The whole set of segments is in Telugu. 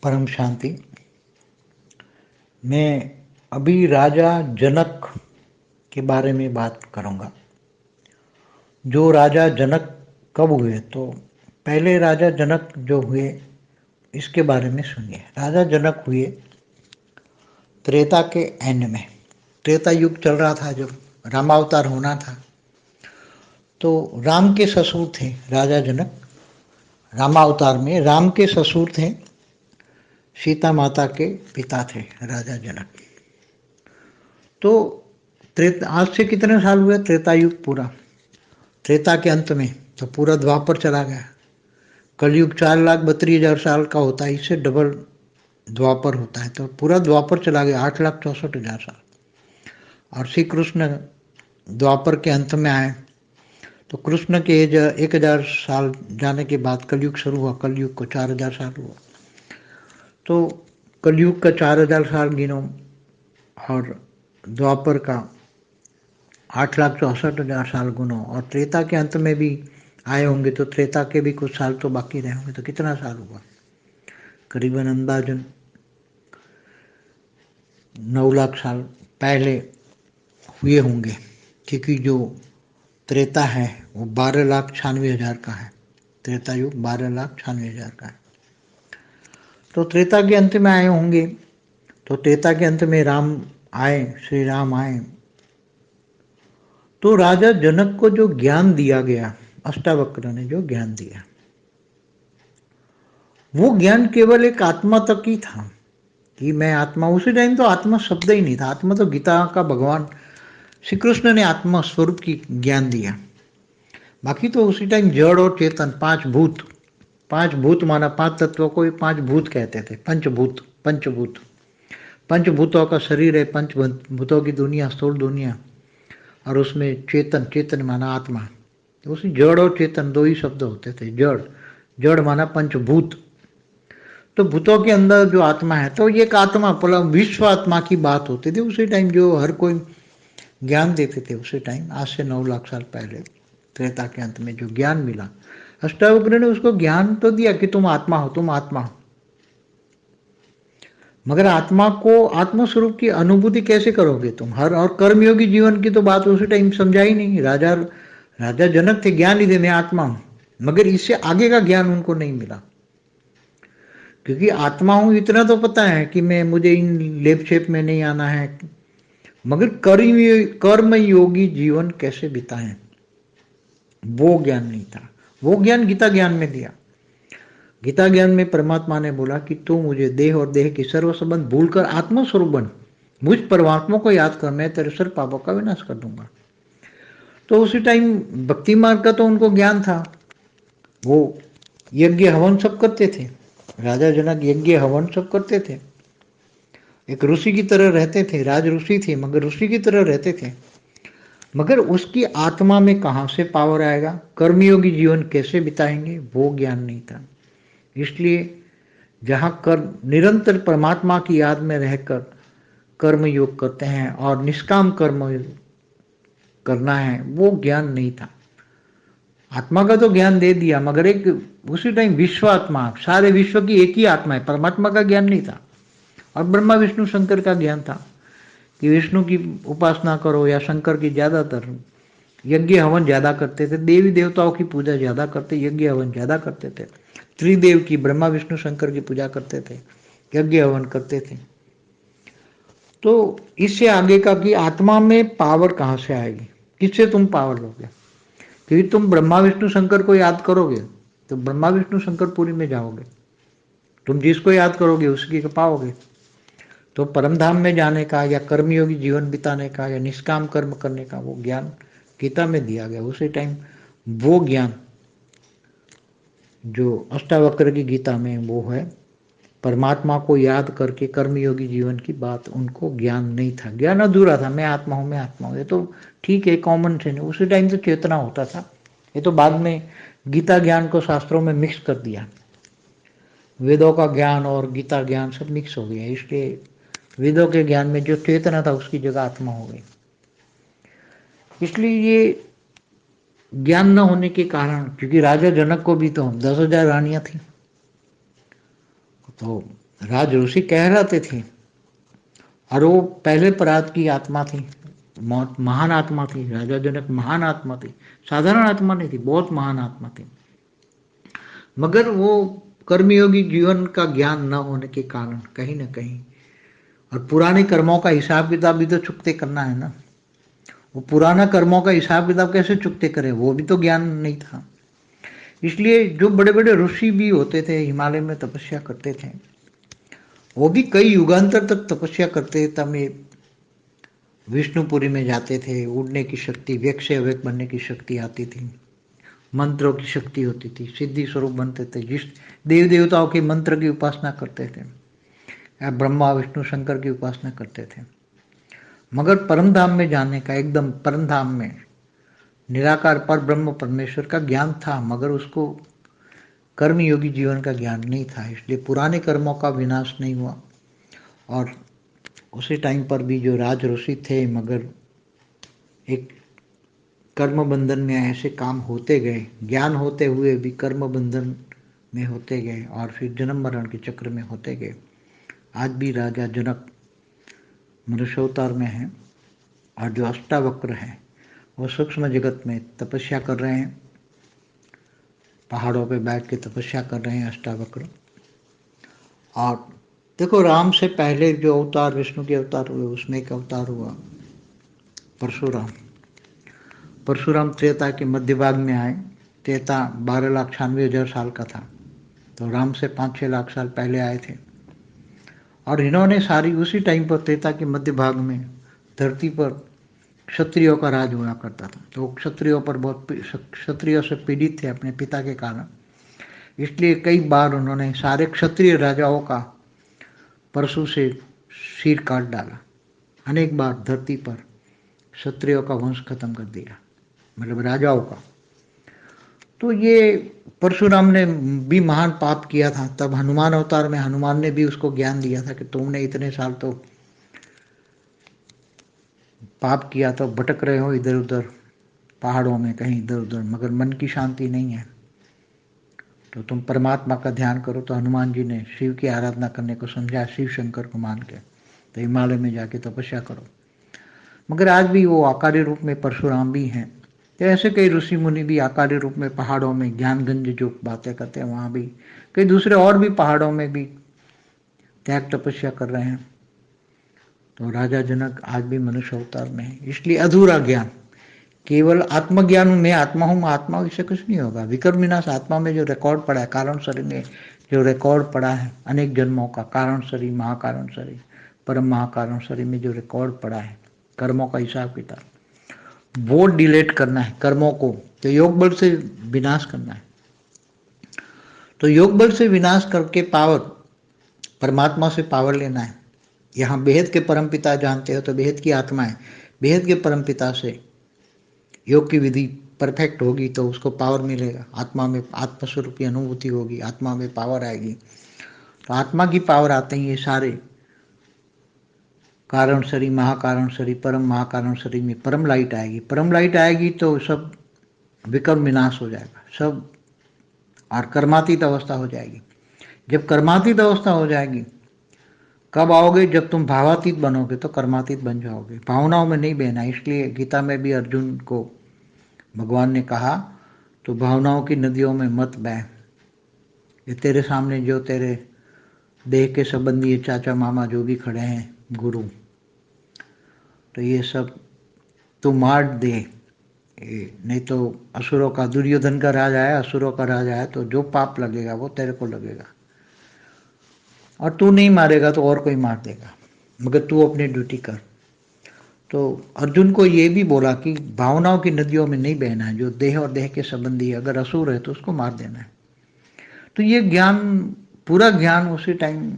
परम शांति। मैं अभी राजा जनक के बारे में बात करूंगा। जो राजा जनक कब हुए, तो पहले राजा जनक जो हुए इसके बारे में सुनिए। राजा जनक हुए त्रेता के एंड में। त्रेता युग चल रहा था जब रामावतार होना था, तो राम के ससुर थे राजा जनक। रामावतार में राम के ससुर थे, सीता माता के पिता थे राजा जनक। तो त्रेता आज से कितने साल हुए? त्रेता युग पूरा। त्रेता के अंत में तो पूरा द्वापर चला गया। कलयुग 4,32,000 साल का होता है, इससे डबल द्वापर होता है, तो पूरा द्वापर चला गया 8,64,000 साल। और श्री कृष्ण द्वापर के अंत में आए, तो कृष्ण के एज 1,000 साल जाने के बाद कलयुग शुरू हुआ। कलयुग को 4,000 साल हुआ, तो कलयुग का 4,000 साल गिनो और द्वापर का 8,64,000 साल गुनो, और त्रेता के अंत में भी आए होंगे, तो त्रेता के भी कुछ साल तो बाकी रहे होंगे। तो कितना साल हुआ? करीबन अंदाजन 9 लाख साल पहले हुए होंगे, क्योंकि जो त्रेता है वो 12,96,000 का है। त्रेता युग 12,96,000 का है। तो त्रेता के अंत में आए होंगे। तो त्रेता के अंत में राम आए, श्री राम आए। तो राजा जनक को जो ज्ञान दिया गया, अष्टावक्र ने जो ज्ञान दिया, वो ज्ञान केवल एक आत्मा तक ही था कि मैं आत्मा। उसी टाइम तो आत्मा शब्द ही नहीं था। आत्मा तो गीता का भगवान श्री कृष्ण ने आत्मा स्वरूप की ज्ञान दिया। बाकी तो उसी टाइम जड़ और चेतन, पांच भूत माना, 5 तत्वों को 5 भूत कहते थे। पंचभूत पंचभूतों का शरीर है, पंचभूतों की दुनिया, स्थूल दुनिया, और उसमें चेतन माना आत्मा। तो उसी जड़ और चेतन दो ही शब्द होते थे। जड़ माना पंचभूत, तो भूतों के अंदर जो आत्मा है, तो ये एक आत्मा विश्व आत्मा की बात होती थी उसी टाइम। जो हर कोई ज्ञान देते थे उसी टाइम, आज से 9 लाख साल पहले त्रेता के अंत में जो ज्ञान मिला, अष्टावक्र ने उसको ज्ञान तो दिया कि तुम आत्मा हो, तुम आत्मा हो। मगर आत्मा को, आत्म स्वरूप की अनुभूति कैसे करोगे तुम? हर और कर्मयोगी जीवन की तो बात उसी टाइम समझा ही नहीं। राजा जनक थे, ज्ञान ही देने आत्मा हूं, मगर इससे आगे का ज्ञान उनको नहीं मिला। क्योंकि आत्मा हूं इतना तो पता है कि मुझे इन लेप शेप में नहीं आना है, मगर कर्म योगी जीवन कैसे बिताएं, वो ज्ञान नहीं था। वो ज्ञान गीता ज्ञान में दिया। गीता ज्ञान में परमात्मा ने बोला कि तू मुझे देह और देह की सर्व संबंध भूलकर आत्मस्वरूप बन, मुझ परमात्मा को याद कर, मैं तेरे सर पापों का विनाश कर दूंगा। तो उसी टाइम भक्ति मार्ग का तो उनको ज्ञान था। वो यज्ञ हवन सब करते थे। राजा जनक यज्ञ हवन सब करते थे, एक ऋषि की तरह रहते थे। राज ऋषि थे, मगर ऋषि की तरह रहते थे। मगर उसकी आत्मा में कहां से पावर आएगा, कर्मयोगी जीवन कैसे बिताएंगे, वो ज्ञान नहीं था। इसलिए जहाँ कर्म निरंतर परमात्मा की याद में रहकर कर्म योग करते हैं और निष्काम कर्म करना है, वो ज्ञान नहीं था। आत्मा का तो ज्ञान दे दिया, मगर एक उसी टाइम विश्व आत्मा, सारे विश्व की एक ही आत्मा है, परमात्मा का ज्ञान नहीं था। और ब्रह्मा विष्णु शंकर का ज्ञान था कि विष्णु की उपासना करो, या शंकर की। ज्यादातर यज्ञ हवन ज्यादा करते थे, देवी देवताओं की पूजा ज्यादा करते, यज्ञ हवन ज्यादा करते थे। त्रिदेव की, ब्रह्मा विष्णु शंकर की पूजा करते थे, यज्ञ हवन करते थे। तो इससे आगे का कि आत्मा में पावर कहां से आएगी, किससे तुम पावर लोगे? क्योंकि तुम ब्रह्मा विष्णु शंकर को याद करोगे तो ब्रह्मा विष्णु शंकर पुरी में जाओगे। तुम जिसको याद करोगे उसकी पाओगे। तो परम धाम में जाने का, या कर्मयोगी जीवन बिताने का, या निष्काम कर्म करने का, वो ज्ञान गीता में दिया गया उसी टाइम। वो ज्ञान जो अष्टावक्र की गीता में वो है, परमात्मा को याद करके कर्मयोगी जीवन की बात, उनको ज्ञान नहीं था। ज्ञान अधूरा था। मैं आत्मा हूं, मैं आत्मा हूं, ये तो ठीक है, कॉमन सेंस। उसी टाइम तो चेतना होता था। ये तो बाद में गीता ज्ञान को शास्त्रों में मिक्स कर दिया। वेदों का ज्ञान और गीता ज्ञान सब मिक्स हो गया, इसलिए वेदों के ज्ञान में जो चेतना था उसकी जगह आत्मा हो गई। इसलिए ये ज्ञान न होने के कारण, क्योंकि राजा जनक को भी तो 10,000 रानियां थी, तो राज ऋषि कहलाते थे और वो पहले परात की आत्मा थी, बहुत महान आत्मा थी। राजा जनक महान आत्मा थी, साधारण आत्मा नहीं थी, बहुत महान आत्मा थी। मगर वो कर्मयोगी जीवन का ज्ञान न होने के कारण कहीं ना कहीं, और पुराने कर्मों का हिसाब किताब भी तो चुकते करना है ना। वो पुराना कर्मों का हिसाब किताब कैसे चुकते करें, वो भी तो ज्ञान नहीं था। इसलिए जो बड़े बड़े ऋषि भी होते थे, हिमालय में तपस्या करते थे, वो भी कई युगांतर तक तपस्या करते थे, तब ये विष्णुपुरी में जाते थे। उड़ने की शक्ति, व्यक्त से अव्यक्त बनने की शक्ति आती थी, मंत्रों की शक्ति होती थी, सिद्धि स्वरूप बनते थे। जिस देव देवताओं के मंत्र की उपासना करते थे, या ब्रह्मा विष्णु शंकर की उपासना करते थे। मगर परम धाम में जाने का, एकदम परम धाम में निराकार पर ब्रह्म परमेश्वर का ज्ञान था, मगर उसको कर्म योगी जीवन का ज्ञान नहीं था। इसलिए पुराने कर्मों का विनाश नहीं हुआ। और उसी टाइम पर भी जो राज ऋषि थे, मगर एक कर्म बंधन में ऐसे काम होते गए, ज्ञान होते हुए भी कर्म बंधन में होते गए, और फिर जन्म मरण के चक्र में होते गए। आज भी राजा जनक मनुष्यावतार में हैं, और जो अष्टावक्र हैं वो सूक्ष्म जगत में तपस्या कर रहे हैं, पहाड़ों पे बैठ के तपस्या कर रहे हैं अष्टावक्र। और देखो, राम से पहले जो अवतार, विष्णु के अवतार हुए, उसमें एक अवतार हुआ परशुराम। परशुराम त्रेता के मध्य भाग में आए। त्रेता 12,96,000 साल का था, तो राम से 5-6 लाख साल पहले आए थे। और इन्होंने सारी उसी टाइम पर, त्रेता के मध्य भाग में, धरती पर क्षत्रियों का राज हुआ करता था। तो क्षत्रियों पर बहुत, क्षत्रियों से पीड़ित थे अपने पिता के कारण। इसलिए कई बार उन्होंने सारे क्षत्रिय राजाओं का परशु से सिर काट डाला। अनेक बार धरती पर क्षत्रियों का वंश खत्म कर दिया, मतलब राजाओं का। तो ये परशुराम ने भी महान पाप किया था। तब हनुमान अवतार में हनुमान ने भी उसको ज्ञान दिया था कि तुमने इतने साल तो पाप किया, तो भटक रहे हो इधर उधर पहाड़ों में, कहीं इधर उधर, मगर मन की शांति नहीं है, तो तुम परमात्मा का ध्यान करो। तो हनुमान जी ने शिव की आराधना करने को समझा, शिव शंकर को मान के, तो हिमालय में जाके तपस्या करो। मगर आज भी वो आकारी रूप में परशुराम भी हैं। तो ऐसे कई ऋषि मुनि भी आकारी रूप में पहाड़ों में ज्ञानगंज जो बातें करते हैं, वहाँ भी कई दूसरे और भी पहाड़ों में भी त्याग तपस्या कर रहे हैं। तो राजा जनक आज भी मनुष्य अवतार में है। इसलिए अधूरा ज्ञान, केवल आत्मज्ञान, मैं आत्मा हूँ, आत्मा, इससे कुछ नहीं होगा। विकर्म विनाश आत्मा में जो रिकॉर्ड पड़ा है, कारण शरीर में जो रिकॉर्ड पड़ा है अनेक जन्मों का, कारण शरीर, महाकारण शरीर, परम महाकारण शरीर में जो रिकॉर्ड पड़ा है कर्मों का हिसाब किताब, वो डिलीट करना है कर्मों को, तो योग बल से विनाश करना है। तो योग बल से विनाश करके पावर, परमात्मा से पावर लेना है। यहाँ बेहद के परम पिता जानते हो, तो बेहद की आत्मा है, बेहद के परम पिता से योग की विधि परफेक्ट होगी तो उसको पावर मिलेगा। आत्मा में आत्मस्वरूप की अनुभूति होगी, आत्मा में पावर आएगी। तो आत्मा की पावर आते ही ये सारे कारण शरीर, महाकारण शरीर, परम महाकारण शरीर में परम लाइट आएगी। परम लाइट आएगी तो सब विकर्म विनाश हो जाएगा सब, और कर्मातीत अवस्था हो जाएगी। जब कर्मातीत अवस्था हो जाएगी, कब आओगे? जब तुम भावातीत बनोगे तो कर्मातीत बन जाओगे। भावनाओं में नहीं बहना। इसलिए गीता में भी अर्जुन को भगवान ने कहा, तो भावनाओं की नदियों में मत बह। ये तेरे सामने जो तेरे देह के संबंधी, चाचा मामा जो भी खड़े हैं, गुरु, तो ये सब तू मार दे, नहीं तो असुरों का, दुर्योधन का राज आया, असुरों का राज आया, तो जो पाप लगेगा वो तेरे को लगेगा। और तू नहीं मारेगा तो और कोई मार देगा, मगर तू अपनी ड्यूटी कर। तो अर्जुन को ये भी बोला कि भावनाओं की नदियों में नहीं बहना है। जो देह और देह के संबंधी है, अगर असुर है तो उसको मार देना है। तो ये ज्ञान, पूरा ज्ञान उसी टाइम,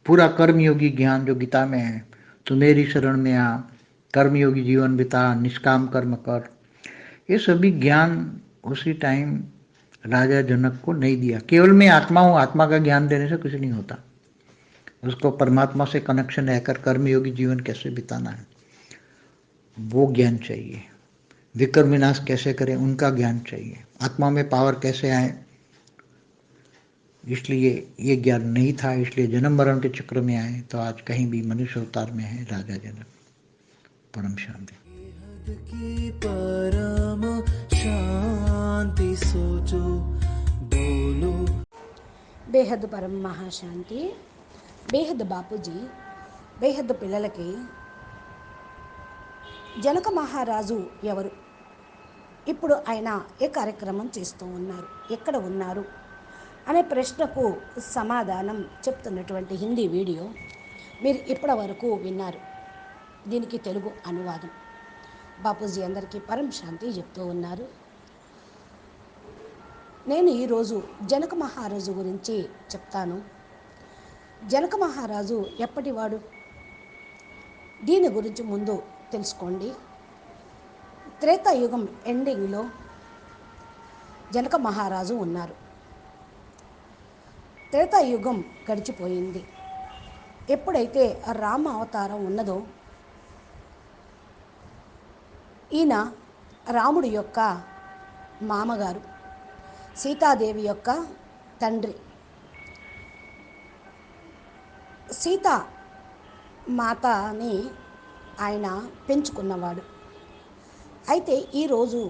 पूरा कर्मयोगी ज्ञान जो गीता में है, तो मेरी शरण में आ, कर्मयोगी जीवन बिता, निष्काम कर्म कर, ये सभी ज्ञान उसी टाइम राजा जनक को नहीं दिया। केवल मैं आत्मा हूँ, आत्मा का ज्ञान देने से कुछ नहीं होता। उसको परमात्मा से कनेक्शन रहकर कर्मयोगी जीवन कैसे बिताना है वो ज्ञान चाहिए। विकर्म विनाश कैसे करें उनका ज्ञान चाहिए। आत्मा में पावर कैसे आए इसलिए ये ज्ञान नहीं था, इसलिए जन्म मरण के चक्र में आए, तो आज कहीं भी मनुष्य अवतार में है राजा जनक। परम शांति। की परम शांति सोचो बोलो। బేహద్ పరం మహాశాంతి. బేహద్ బాపూజీ బేహద్ పిల్లలకి జనక మహారాజు ఎవరు, ఇప్పుడు ఆయన ఏ కార్యక్రమం చేస్తూ ఉన్నారు, ఎక్కడ ఉన్నారు అనే ప్రశ్నకు సమాధానం చెప్తున్నటువంటి హిందీ వీడియో మీరు ఇప్పటి వరకు విన్నారు. దీనికి తెలుగు అనువాదం బాపూజీ అందరికీ పరం శాంతి చెప్తూ ఉన్నారు. నేను ఈరోజు జనక మహారాజు గురించి చెప్తాను. జనక మహారాజు ఎప్పటివాడు, దీని గురించి ముందు తెలుసుకోండి. త్రేతాయుగం ఎండింగ్లో జనక మహారాజు ఉన్నారు. త్రేతాయుగం గడిచిపోయింది. ఎప్పుడైతే రామ అవతారం ఉన్నదో, ఈయన రాముడి యొక్క మామగారు, సీతాదేవి యొక్క తండ్రి. సీతా మాతని ఆయన పెంచుకున్నవాడు. అయితే ఈరోజు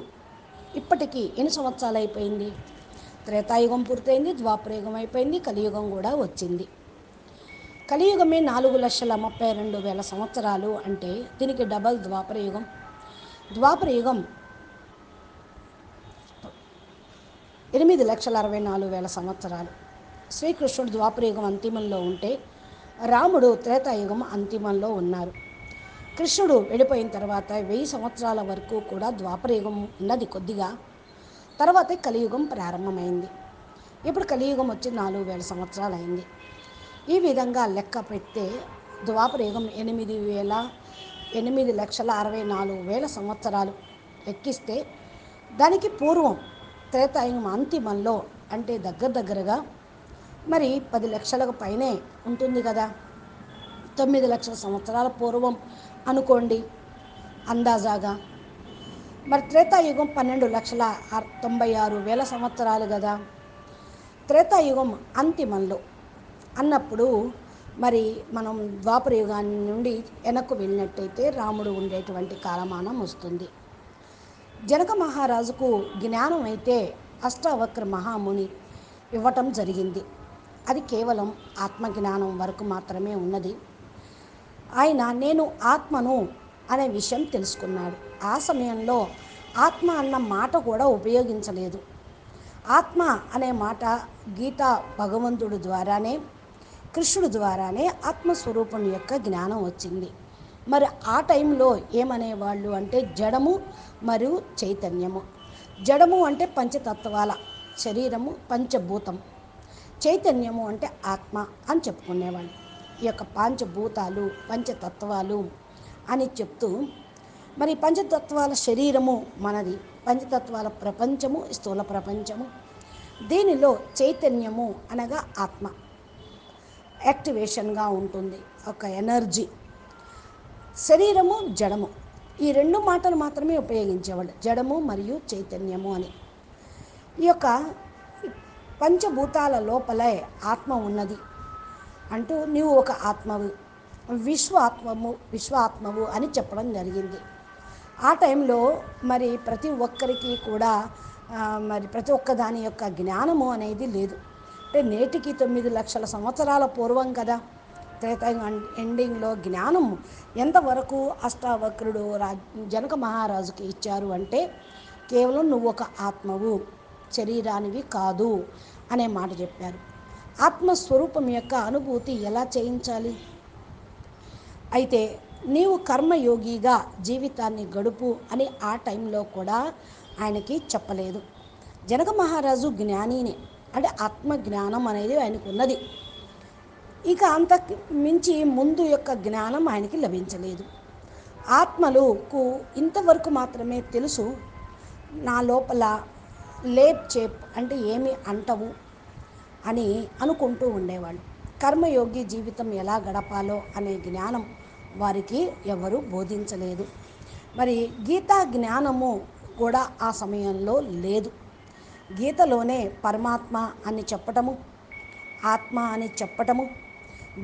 ఇప్పటికీ ఎన్ని సంవత్సరాలు అయిపోయింది? త్రేతాయుగం పూర్తయింది, ద్వాపరయుగం అయిపోయింది, కలియుగం కూడా వచ్చింది. కలియుగమే 4,32,000 సంవత్సరాలు అంటే దీనికి డబల్ ద్వాపరయుగం. ద్వాపరయుగం 8,64,000 సంవత్సరాలు. శ్రీకృష్ణుడు ద్వాపరయుగం అంతిమంలో ఉంటే రాముడు త్రేతాయుగం అంతిమంలో ఉన్నారు. కృష్ణుడు వెళ్ళిపోయిన తర్వాత 1000 సంవత్సరాల వరకు కూడా ద్వాపరయుగం ఉన్నది కొద్దిగా. తర్వాత కలియుగం ప్రారంభమైంది. ఇప్పుడు కలియుగం వచ్చి 4,000 సంవత్సరాలు అయింది. ఈ విధంగా లెక్క పెడితే ద్వాపరయుగం 8,64,000 సంవత్సరాలు లెక్కిస్తే, దానికి పూర్వం త్రేతాయుగం అంతిమంలో అంటే దగ్గరగా మరి 10 లక్షలకు పైనే ఉంటుంది కదా. 9 లక్షల సంవత్సరాల పూర్వం అనుకోండి అందాజాగా. మరి త్రేతాయుగం 12,96,000 సంవత్సరాలు కదా. త్రేతాయుగం అంతిమంలో అన్నప్పుడు మరి మనం ద్వాపరయుగాన్ని నుండి వెనక్కు వెళ్ళినట్టయితే రాముడు ఉండేటువంటి కాలమానం వస్తుంది. జనక మహారాజుకు జ్ఞానం అయితే అష్టావక్ర మహాముని ఇవ్వటం జరిగింది. అది కేవలం ఆత్మజ్ఞానం వరకు మాత్రమే ఉన్నది. ఆయన నేను ఆత్మను అనే విషయం తెలుసుకున్నాడు. ఆ సమయంలో ఆత్మ అన్న మాట కూడా ఉపయోగించలేదు. ఆత్మ అనే మాట గీతా భగవంతుడు ద్వారానే, కృష్ణుడు ద్వారానే ఆత్మస్వరూపం యొక్క జ్ఞానం వచ్చింది. మరి ఆ టైంలో ఏమనేవాళ్ళు అంటే జడము మరియు చైతన్యము. జడము అంటే పంచతత్వాల శరీరము, పంచభూతం. చైతన్యము అంటే ఆత్మ అని చెప్పుకునేవాళ్ళు. ఈ యొక్క పంచభూతాలు, పంచతత్వాలు అని చెప్తూ, మరి పంచతత్వాల శరీరము మనది, పంచతత్వాల ప్రపంచము స్థూల ప్రపంచము. దీనిలో చైతన్యము అనగా ఆత్మ యాక్టివేషన్గా ఉంటుంది, ఒక ఎనర్జీ. శరీరము, జడము, ఈ రెండు మాటలు మాత్రమే ఉపయోగించేవాళ్ళు, జడము మరియు చైతన్యము అని. ఈ యొక్క పంచభూతాల లోపలే ఆత్మ ఉన్నది అంటూ నీవు ఒక ఆత్మవు, విశ్వాత్మవు అని చెప్పడం జరిగింది. ఆ టైంలో మరి ప్రతి ఒక్కరికి కూడా మరి ప్రతి ఒక్క దాని యొక్క జ్ఞానము అనేది లేదు. అంటే నేటికి 9 లక్షల సంవత్సరాల పూర్వం కదా. త్రేతాయుగం ఎండింగ్లో జ్ఞానం ఎంతవరకు అష్టావక్రుడు జనక మహారాజుకి ఇచ్చారు అంటే, కేవలం నువ్వు ఒక ఆత్మవు, శరీరానివి కాదు అనే మాట చెప్పారు. ఆత్మస్వరూపం యొక్క అనుభూతి ఎలా చేయించాలి? అయితే నీవు కర్మయోగిగా జీవితాన్ని గడుపు అని ఆ టైంలో కూడా ఆయనకి చెప్పలేదు. జనక మహారాజు జ్ఞానినే, అంటే ఆత్మజ్ఞానం అనేది ఆయనకు ఉన్నది. ఇక అంత మించి ముందు యొక్క జ్ఞానం ఆయనకి లభించలేదు. ఆత్మలకు ఇంతవరకు మాత్రమే తెలుసు, నా లోపల లేప్ చేప్ అంటే ఏమి అంటవు అని అనుకుంటూ ఉండేవాళ్ళు. కర్మయోగి జీవితం ఎలా గడపాలో అనే జ్ఞానం వారికి ఎవరు బోధించలేదు. మరి గీతా జ్ఞానము కూడా ఆ సమయంలో లేదు. గీతలోనే పరమాత్మ అని చెప్పటము, ఆత్మ అని చెప్పటము,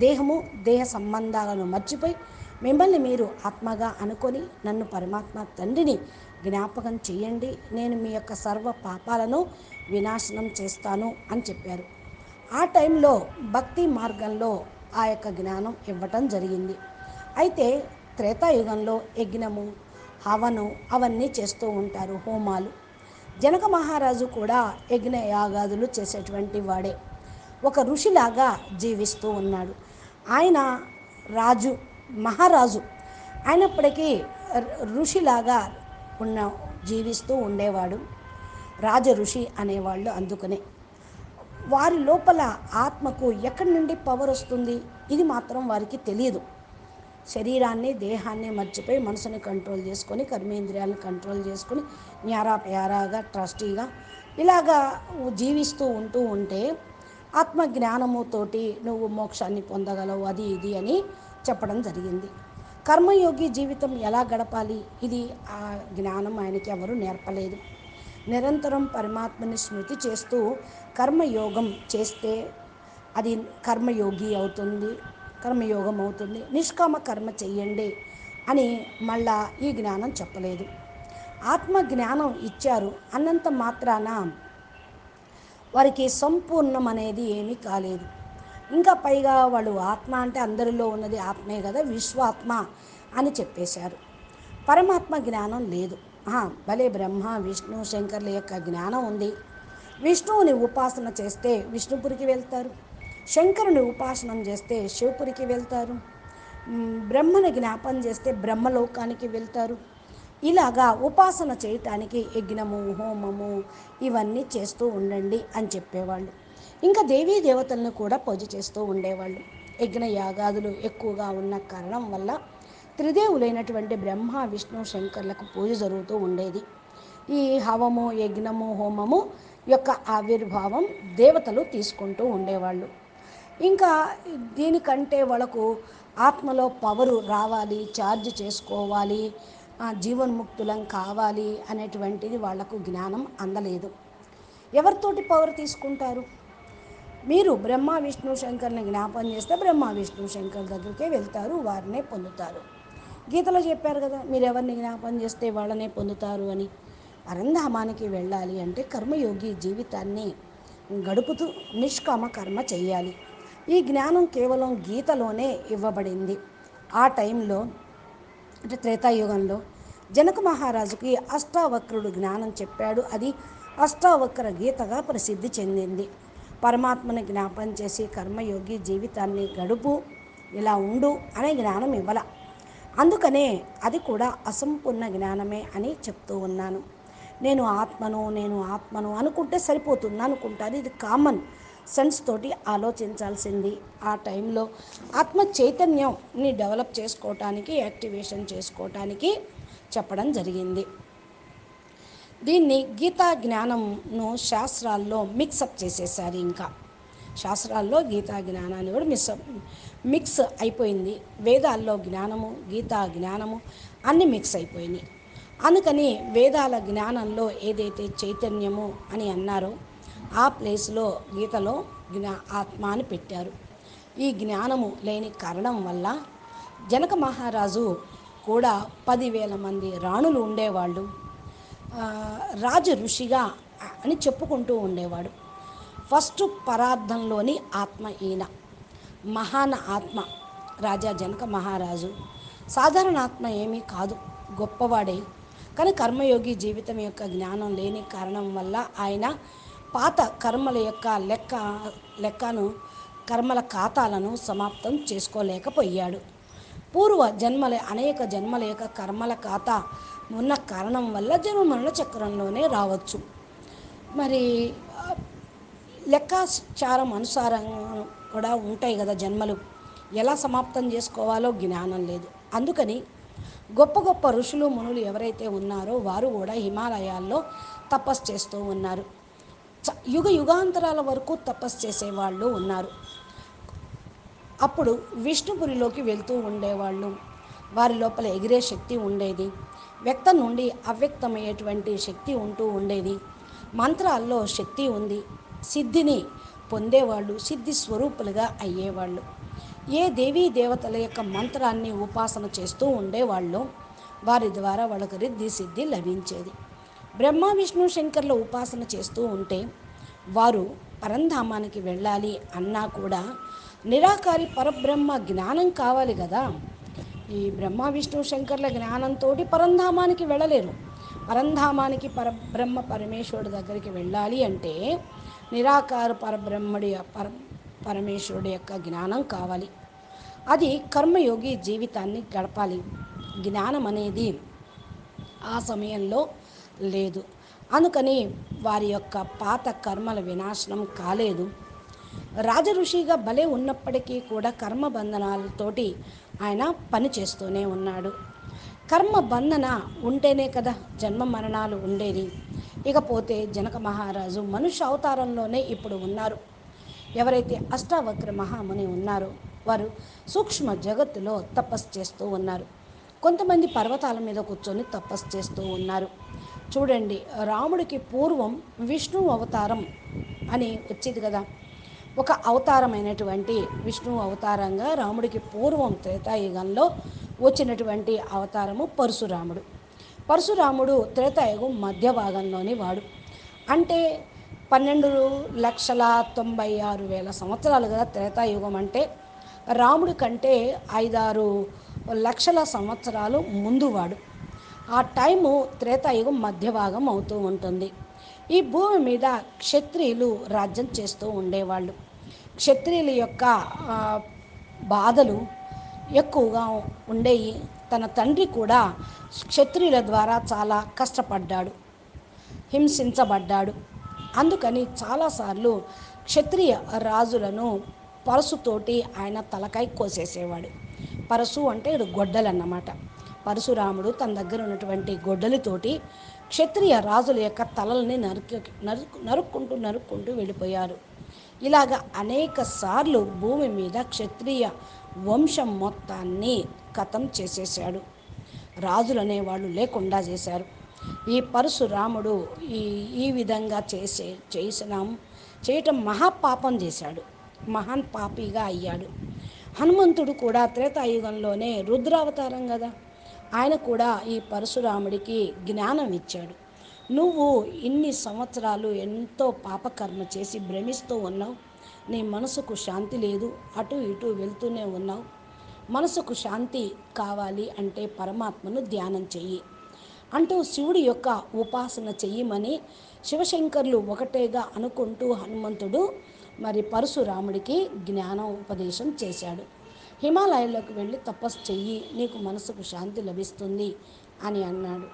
దేహము దేహ సంబంధాలను మర్చిపోయి మిమ్మల్ని మీరు ఆత్మగా అనుకొని నన్ను పరమాత్మ తండ్రిని జ్ఞాపకం చేయండి, నేను మీ యొక్క సర్వ పాపాలను వినాశనం చేస్తాను అని చెప్పారు. ఆ టైంలో భక్తి మార్గంలో ఆ యొక్క జ్ఞానం ఇవ్వటం జరిగింది. అయితే త్రేతాయుగంలో యజ్ఞము హవను అవన్నీ చేస్తూ ఉంటారు, హోమాలు. జనక మహారాజు కూడా యజ్ఞ యాగాదులు చేసేటువంటి వాడే, ఒక ఋషిలాగా జీవిస్తూ ఉన్నాడు. ఆయన రాజు, మహారాజు అయినప్పటికీ ఋషిలాగా ఉన్న జీవిస్తూ ఉండేవాడు. రాజ ఋషి అనేవాళ్ళు. అందుకనే వారి లోపల ఆత్మకు ఎక్కడి నుండి పవర్ వస్తుంది ఇది మాత్రం వారికి తెలియదు. శరీరాన్ని దేహాన్ని మర్చిపోయి మనసుని కంట్రోల్ చేసుకొని కర్మేంద్రియాలను కంట్రోల్ చేసుకొని న్యారా ప్యారాగా ట్రస్టీగా ఇలాగా జీవిస్తూ ఉంటే ఆత్మజ్ఞానముతోటి నువ్వు మోక్షాన్ని పొందగలవు, అది ఇది అని చెప్పడం జరిగింది. కర్మయోగి జీవితం ఎలా గడపాలి, ఇది ఆ జ్ఞానం ఆయనకి ఎవరు నేర్పలేదు. నిరంతరం పరమాత్మని స్మృతి చేస్తూ కర్మయోగం చేస్తే అది కర్మయోగి అవుతుంది, కర్మయోగం అవుతుంది. నిష్కామ కర్మ చెయ్యండి అని మళ్ళా ఈ జ్ఞానం చెప్పలేదు. ఆత్మ జ్ఞానం ఇచ్చారు అన్నంత మాత్రాన వారికి సంపూర్ణం అనేది ఏమీ కాలేదు. ఇంకా పైగా వాళ్ళు ఆత్మ అంటే అందరిలో ఉన్నది ఆత్మే కదా, విశ్వాత్మ అని చెప్పేశారు. పరమాత్మ జ్ఞానం లేదు. భలే బ్రహ్మ విష్ణు శంకర్ల యొక్క జ్ఞానం ఉంది. విష్ణువుని ఉపాసన చేస్తే విష్ణుపురికి వెళ్తారు, శంకరుని ఉపాసనం చేస్తే శివపురికి వెళ్తారు, బ్రహ్మని జ్ఞాపం చేస్తే బ్రహ్మలోకానికి వెళ్తారు. ఇలాగా ఉపాసన చేయటానికి యజ్ఞము హోమము ఇవన్నీ చేస్తూ ఉండండి అని చెప్పేవాళ్ళు. ఇంకా దేవీ దేవతలను కూడా పూజ చేస్తూ ఉండేవాళ్ళు. యజ్ఞ యాగాదులు ఎక్కువగా ఉన్న కారణం వల్ల త్రిదేవులైనటువంటి బ్రహ్మ విష్ణు శంకర్లకు పూజ జరుగుతూ ఉండేది. ఈ హవము యజ్ఞము హోమము యొక్క ఆవిర్భావం దేవతలు తీసుకుంటూ ఉండేవాళ్ళు. ఇంకా దీనికంటే వాళ్ళకు ఆత్మలో పవరు రావాలి, ఛార్జ్ చేసుకోవాలి, జీవన్ముక్తులం కావాలి అనేటువంటిది వాళ్లకు జ్ఞానం అందలేదు. ఎవరితోటి పవర్ తీసుకుంటారు? మీరు బ్రహ్మ విష్ణు శంకర్ని జ్ఞాపం చేస్తే బ్రహ్మ విష్ణు శంకర్ దగ్గరికే వెళ్తారు, వారినే పొందుతారు. గీతలో చెప్పారు కదా, మీరు ఎవరిని జ్ఞాపం చేస్తే వాళ్ళనే పొందుతారు అని. పరంధామానికి వెళ్ళాలి అంటే కర్మయోగి జీవితాన్ని గడుపుతూ నిష్కామ కర్మ చేయాలి. ఈ జ్ఞానం కేవలం గీతలోనే ఇవ్వబడింది. ఆ టైంలో అంటే త్రేతాయుగంలో జనక మహారాజుకి అష్టావక్రుడు జ్ఞానం చెప్పాడు. అది అష్టావక్ర గీతగా ప్రసిద్ధి చెందింది. పరమాత్మని జ్ఞాపం చేసి కర్మయోగి జీవితాన్ని గడుపు, ఇలా ఉండు అనే జ్ఞానం ఇవ్వాల. అందుకనే అది కూడా అసంపూర్ణ జ్ఞానమే అని చెప్తూ ఉన్నాను. నేను ఆత్మను అనుకుంటే సరిపోతుంది అనుకుంటారు. ఇది కామన్ సెన్స్ తోటి ఆలోచించాల్సింది. ఆ టైంలో ఆత్మ చైతన్యంని డెవలప్ చేసుకోవటానికి, యాక్టివేషన్ చేసుకోవటానికి చెప్పడం జరిగింది. దీన్ని గీతా జ్ఞానంను శాస్త్రాల్లో మిక్సప్ చేసేసారు. ఇంకా శాస్త్రాల్లో గీతా జ్ఞానాన్ని కూడా మిక్స్ అయిపోయింది. వేదాల్లో జ్ఞానము గీతా జ్ఞానము అన్నీ మిక్స్ అయిపోయినాయి. అందుకని వేదాల జ్ఞానంలో ఏదైతే చైతన్యము అని అన్నారో ఆ ప్లేస్లో గీతలో ఆత్మ అని పెట్టారు. ఈ జ్ఞానము లేని కారణం వల్ల జనక మహారాజు కూడా 10,000 మంది రాణులు ఉండేవాళ్ళు. రాజు ఋషిగా అని చెప్పుకుంటూ ఉండేవాడు. ఫస్ట్ పరార్థంలోని ఆత్మ ఈయన, మహాన ఆత్మ రాజా జనక మహారాజు. సాధారణ ఆత్మ ఏమీ కాదు, గొప్పవాడే. కానీ కర్మయోగి జీవితం యొక్క జ్ఞానం లేని కారణం వల్ల ఆయన పాత కర్మల యొక్క లెక్కను కర్మల ఖాతాలను సమాప్తం చేసుకోలేకపోయాడు. పూర్వ జన్మల అనేక జన్మల యొక్క కర్మల ఖాతా ఉన్న కారణం వల్ల జన్మమరణ చక్రంలోనే రావచ్చు. మరి లెక్కాచారం అనుసారంగా కూడా ఉంటాయి కదా జన్మలు, ఎలా సమాప్తం చేసుకోవాలో జ్ఞానం లేదు. అందుకని గొప్ప గొప్ప ఋషులు మునులు ఎవరైతే ఉన్నారో వారు కూడా హిమాలయాల్లో తపస్సు చేస్తూ ఉన్నారు. యుగ యుగాంతరాల వరకు తపస్సు చేసేవాళ్ళు ఉన్నారు. అప్పుడు విష్ణుపురిలోకి వెళ్తూ ఉండేవాళ్ళు. వారి లోపల ఎగిరే శక్తి ఉండేది, వ్యక్తం నుండి అవ్యక్తమయ్యేటువంటి శక్తి ఉంటూ ఉండేది. మంత్రాల్లో శక్తి ఉంది. సిద్ధిని పొందేవాళ్ళు సిద్ధి స్వరూపులుగా అయ్యేవాళ్ళు. ఏ దేవీ దేవతల యొక్క మంత్రాన్ని ఉపాసన చేస్తూ ఉండేవాళ్ళు వారి ద్వారా వాళ్ళకు రిద్ధి సిద్ధి లభించేది. బ్రహ్మ విష్ణు శంకర్ల ఉపాసన చేస్తూ ఉంటే వారు పరంధామానికి వెళ్ళాలి అన్నా కూడా నిరాకారి పరబ్రహ్మ జ్ఞానం కావాలి కదా. ఈ బ్రహ్మ విష్ణు శంకర్ల జ్ఞానంతో పరంధామానికి వెళ్ళలేరు. పరంధామానికి పరబ్రహ్మ పరమేశ్వరుడి దగ్గరికి వెళ్ళాలి అంటే నిరాకార పరమేశ్వరుడి యొక్క జ్ఞానం కావాలి. అది కర్మయోగి జీవితాన్ని గడపాలి. జ్ఞానం అనేది ఆ సమయంలో లేదు. అందుకని వారి యొక్క పాత కర్మల వినాశనం కాలేదు. రాజఋషిగా భలే ఉన్నప్పటికీ కూడా కర్మబంధనాలతోటి ఆయన పని చేస్తూనే ఉన్నాడు. కర్మ బంధన ఉంటేనే కదా జన్మ మరణాలు ఉండేది. ఇకపోతే జనక మహారాజు మనుష్య అవతారంలోనే ఇప్పుడు ఉన్నారు. ఎవరైతే అష్టావక్ర మహాముని ఉన్నారో వారు సూక్ష్మ జగత్తులో తపస్సు చేస్తూ ఉన్నారు. కొంతమంది పర్వతాల మీద కూర్చొని తపస్సు చేస్తూ ఉన్నారు. చూడండి, రాముడికి పూర్వం విష్ణు అవతారం అని వచ్చేది కదా. ఒక అవతారమైనటువంటి విష్ణు అవతారంగా రాముడికి పూర్వం త్రేతాయుగంలో వచ్చినటువంటి అవతారము పరశురాముడు. పరశురాముడు త్రేతాయుగం మధ్య భాగంలోని వాడు. అంటే 12,96,000 సంవత్సరాలు కదా త్రేతాయుగం అంటే. రాముడి కంటే 5-6 లక్షల సంవత్సరాలు ముందువాడు. ఆ టైము త్రేతాయుగం మధ్య భాగం అవుతూ ఉంటుంది. ఈ భూమి మీద క్షత్రియులు రాజ్యం చేస్తూ ఉండేవాళ్ళు. క్షత్రియుల యొక్క బాధలు ఎక్కువగా ఉండేవి. తన తండ్రి కూడా క్షత్రియుల ద్వారా చాలా కష్టపడ్డాడు, హింసించబడ్డాడు. అందుకని చాలాసార్లు క్షత్రియ రాజులను పరశుతోటి ఆయన తలకాయ కోసేసేవాడు. పరశు అంటే గొడ్డలన్నమాట. పరశురాముడు తన దగ్గర ఉన్నటువంటి గొడ్డలితోటి క్షత్రియ రాజుల యొక్క తలల్ని నరుక్కుంటూ వెళ్ళిపోయారు. ఇలాగ అనేక సార్లు భూమి మీద క్షత్రియ వంశం మొత్తాన్ని ఖతం చేసేసాడు. రాజులు అనేవాళ్ళు లేకుండా చేశారు. ఈ పరశురాముడు ఈ విధంగా చేయటం మహాపాపం చేశాడు. మహాన్ పాపిగా అయ్యాడు. హనుమంతుడు కూడా త్రేతాయుగంలోనే రుద్రావతారం కదా. ఆయన కూడా ఈ పరశురాముడికి జ్ఞానం ఇచ్చాడు. నువ్వు ఇన్ని సంవత్సరాలు ఎంతో పాపకర్మ చేసి భ్రమిస్తూ ఉన్నావు. నీ మనసుకు శాంతి లేదు, అటు ఇటు వెళ్తూనే ఉన్నావు. మనసుకు శాంతి కావాలి అంటే పరమాత్మను ధ్యానం చెయ్యి అంటూ శివుడి యొక్క ఉపాసన చెయ్యమని శివశంకర్లు ఒకటేగా అనుకుంటూ హనుమంతుడు మరి పరశురాముడికి జ్ఞానం ఉపదేశం చేశాడు. హిమాలయాల్లోకి వెళ్ళి తపస్సు చెయ్యి, నీకు మనసుకు శాంతి లభిస్తుంది అని అన్నాడు.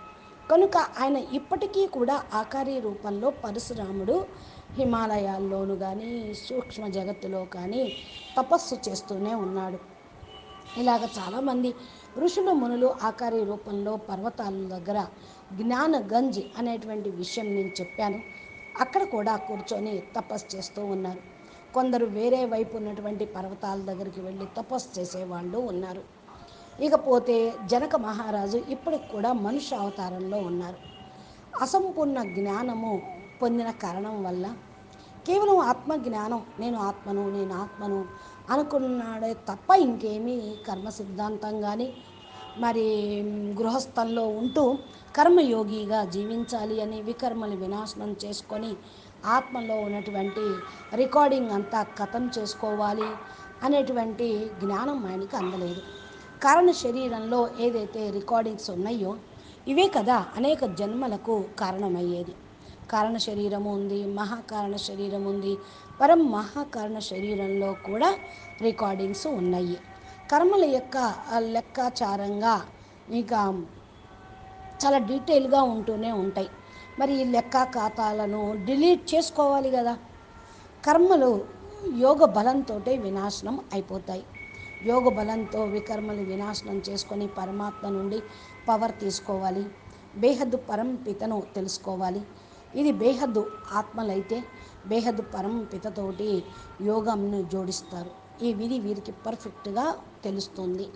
కనుక ఆయన ఇప్పటికీ కూడా ఆకారి రూపంలో పరశురాముడు హిమాలయాల్లోనూ కానీ సూక్ష్మ జగత్తులో కానీ తపస్సు చేస్తూనే ఉన్నాడు. ఇలాగ చాలామంది ఋషులు మునులు ఆకారి రూపంలో పర్వతాల దగ్గర జ్ఞానగంజ్ అనేటువంటి విషయం నేను చెప్పాను. అక్కడ కూడా కూర్చొని తపస్సు చేస్తూ ఉన్నారు. కొందరు వేరే వైపు ఉన్నటువంటి పర్వతాల దగ్గరికి వెళ్ళి తపస్సు చేసేవాళ్ళు ఉన్నారు. ఇకపోతే జనక మహారాజు ఇప్పటికి కూడా మనుష్య అవతారంలో ఉన్నారు. అసంపూర్ణ జ్ఞానము పొందిన కారణం వల్ల కేవలం ఆత్మజ్ఞానం, నేను ఆత్మను అనుకున్నాడే తప్ప ఇంకేమీ కర్మ సిద్ధాంతం కానీ మరి గృహస్థంలో ఉంటూ కర్మయోగిగా జీవించాలి అని వికర్మలు వినాశనం చేసుకొని ఆత్మలో ఉన్నటువంటి రికార్డింగ్ అంతా ఖతం చేసుకోవాలి అనేటువంటి జ్ఞానం ఆయనకి అందలేదు. కారణ శరీరంలో ఏదైతే రికార్డింగ్స్ ఉన్నాయో ఇవే కదా అనేక జన్మలకు కారణమయ్యేది. కారణ శరీరము ఉంది, మహాకారణ శరీరం ఉంది. పరం మహాకారణ శరీరంలో కూడా రికార్డింగ్స్ ఉన్నాయి. కర్మల యొక్క లెక్కాచారంగా ఇంకా చాలా డీటెయిల్గా ఉంటూనే ఉంటాయి. మరి ఈ లెక్క ఖాతాలను డిలీట్ చేసుకోవాలి కదా. కర్మలు యోగ బలంతో వినాశనం అయిపోతాయి. యోగ బలంతో వికర్మలు వినాశనం చేసుకొని పరమాత్మ నుండి పవర్ తీసుకోవాలి. బేహద్దు పరంపితను తెలుసుకోవాలి. ఇది బేహద్దు ఆత్మలైతే బేహద్దు పరంపితతోటి యోగంను జోడిస్తారు. ఈ విధి వీరికి పర్ఫెక్ట్గా తెలుస్తుంది.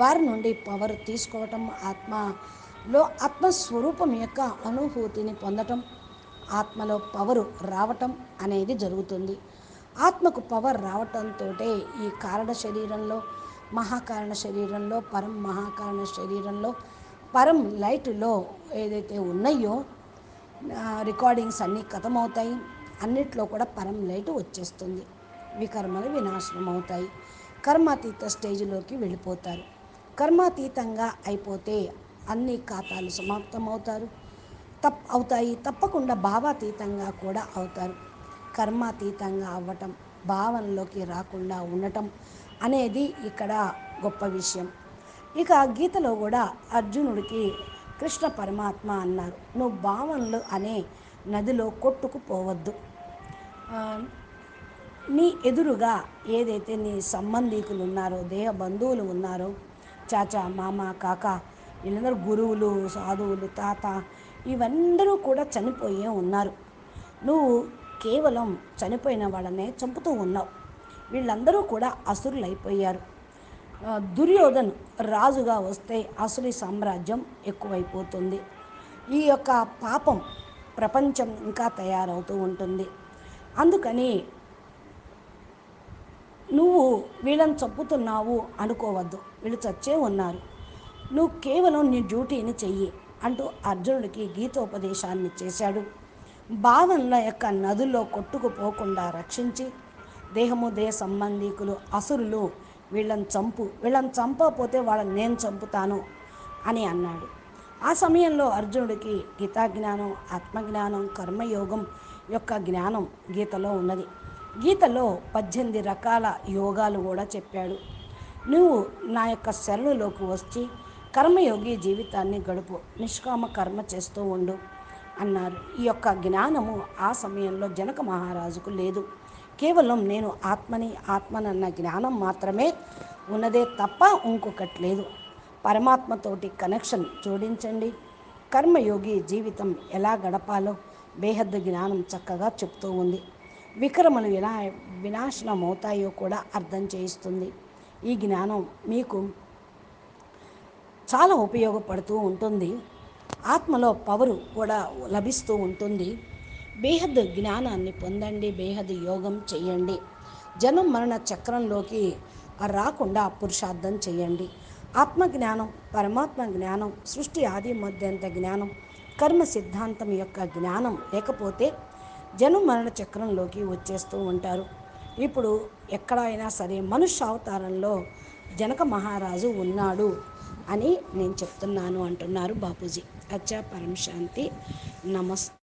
వారి నుండి పవర్ తీసుకోవటం, ఆత్మలో ఆత్మస్వరూపం యొక్క అనుభూతిని పొందటం, ఆత్మలో పవరు రావటం అనేది జరుగుతుంది. ఆత్మకు పవర్ రావటంతో ఈ కారణ శరీరంలో, మహాకారణ శరీరంలో, పరం మహాకారణ శరీరంలో, పరం లైట్లో ఏదైతే ఉన్నాయో రికార్డింగ్స్ అన్నీ ఖతమవుతాయి. అన్నిట్లో కూడా పరం లైట్ వచ్చేస్తుంది. వికర్మలు వినాశనం అవుతాయి. కర్మాతీత స్టేజ్లోకి వెళ్ళిపోతారు. కర్మాతీతంగా అయిపోతే అన్ని ఖాతాలు సమాప్తమవుతారు అవుతాయి. తప్పకుండా భావాతీతంగా కూడా అవుతారు. కర్మాతీతంగా అవ్వటం, భావనలోకి రాకుండా ఉండటం అనేది ఇక్కడ గొప్ప విషయం. ఇక గీతలో కూడా అర్జునుడికి కృష్ణ పరమాత్మ అన్నారు, నువ్వు భావనలు అనే నదిలో కొట్టుకుపోవద్దు. నీ ఎదురుగా ఏదైతే నీ సంబంధీకులు ఉన్నారో, దేహ బంధువులు ఉన్నారో, చాచా, మామ, కాక, వీళ్ళందరూ గురువులు, సాధువులు, తాత, ఇవందరూ కూడా చనిపోయే ఉన్నారు. నువ్వు కేవలం చనిపోయిన వాళ్ళనే చంపుతూ ఉన్నావు. వీళ్ళందరూ కూడా అసురులు అయిపోయారు. దుర్యోధన్ రాజుగా వస్తే అసురి సామ్రాజ్యం ఎక్కువైపోతుంది. ఈ యొక్క పాపం ప్రపంచం ఇంకా తయారవుతూ ఉంటుంది. అందుకని నువ్వు వీళ్ళని చంపుతున్నావు అనుకోవద్దు. వీళ్ళు చచ్చే ఉన్నారు. నువ్వు కేవలం నీ డ్యూటీని చెయ్యి అంటూ అర్జునుడికి గీతోపదేశాన్ని చేశాడు. భావనల యొక్క నదుల్లో కొట్టుకుపోకుండా రక్షించి, దేహము దేహ సంబంధీకులు అసురులు వీళ్ళని చంపకపోతే వాళ్ళని నేను చంపుతాను అని అన్నాడు. ఆ సమయంలో అర్జునుడికి గీతా జ్ఞానం, ఆత్మజ్ఞానం, కర్మయోగం యొక్క జ్ఞానం గీతలో ఉన్నది. గీతలో 18 రకాల యోగాలు కూడా చెప్పాడు. నువ్వు నా యొక్క శరణులోకి వచ్చి కర్మయోగి జీవితాన్ని గడుపు, నిష్కామ కర్మ చేస్తూ ఉండు అన్నారు. ఈ యొక్క జ్ఞానము ఆ సమయంలో జనక మహారాజుకు లేదు. కేవలం నేను ఆత్మనన్న జ్ఞానం మాత్రమే ఉన్నదే తప్ప ఇంకొకటి లేదు. పరమాత్మతోటి కనెక్షన్ జోడించండి. కర్మయోగి జీవితం ఎలా గడపాలో బేహద్దు జ్ఞానం చక్కగా చెప్తూ ఉంది. విక్రమలు ఎలా వినాశనం అవుతాయో కూడా అర్థం చేయిస్తుంది. ఈ జ్ఞానం మీకు చాలా ఉపయోగపడుతూ ఉంటుంది. ఆత్మలో పవరు కూడా లభిస్తూ ఉంటుంది. బేహద్దు జ్ఞానాన్ని పొందండి, బేహద్దు యోగం చేయండి. జనం మరణ చక్రంలోకి రాకుండా పురుషార్థం చేయండి. ఆత్మజ్ఞానం, పరమాత్మ జ్ఞానం, సృష్టి ఆది మధ్యంత జ్ఞానం, కర్మ సిద్ధాంతం యొక్క జ్ఞానం లేకపోతే జనం మరణ చక్రంలోకి వచ్చేస్తూ ఉంటారు. ఇప్పుడు ఎక్కడైనా సరే మనుష్య అవతారంలో జనక మహారాజు ఉన్నాడు అని నేను చెప్తున్నాను అంటున్నారు బాపూజీ. అచ్చా, పరం శాంతి, నమస్తే.